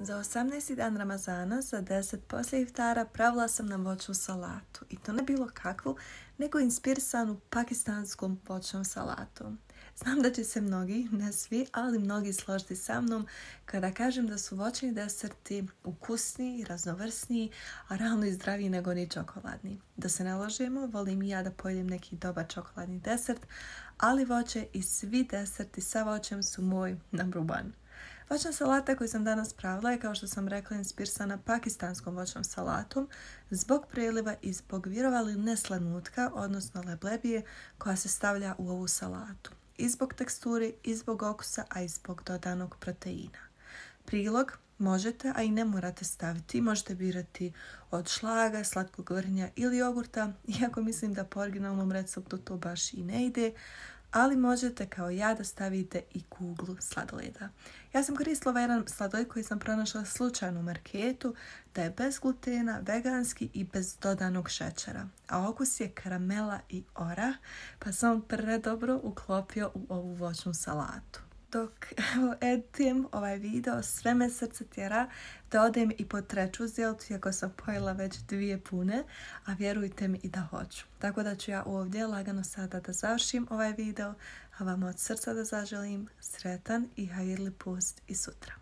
Za 18. dan Ramazana, za 10 poslije iftara, pravila sam nam voćnu salatu. I to ne bilo kakvu, nego inspirisanu pakistanskom voćnom salatom. Znam da će se mnogi, ne svi, ali mnogi složiti sa mnom kada kažem da su voćni deserti ukusniji, raznovrsniji, a realno i zdraviji nego ni čokoladni. Da se ne lažemo, volim i ja da pojedem neki dobar čokoladni desert, ali voće i svi deserti sa voćem su moj number one. Voćna salata koju sam danas pravila je, kao što sam rekla, inspirisana pakistanskom voćnom salatom zbog preliva i zbog, vjerovali ne, slanutka, odnosno leblebije koja se stavlja u ovu salatu. I zbog teksture, i zbog okusa, a i zbog dodanog proteina. Prilog možete, a i ne morate staviti. Možete birati od šlaga, slatkog vrhnja ili jogurta, iako mislim da po originalnom receptu to baš i ne ide, ali možete kao ja da stavite i kuglu sladoleda. Ja sam koristila jedan sladoled koji sam pronašla slučajno u marketu, da je bez glutena, veganski i bez dodanog šećera. A okus je karamela i orah, pa sam on predobro uklopio u ovu voćnu salatu. Dok editujem ovaj video, sve me srce tjera da odem i po treću zjeltu, iako sam pojela već 2 pune, a vjerujte mi i da hoću. Tako da ću ja ovdje lagano sada da završim ovaj video, a vam od srca da zaželim sretan i hajirli post i sutra.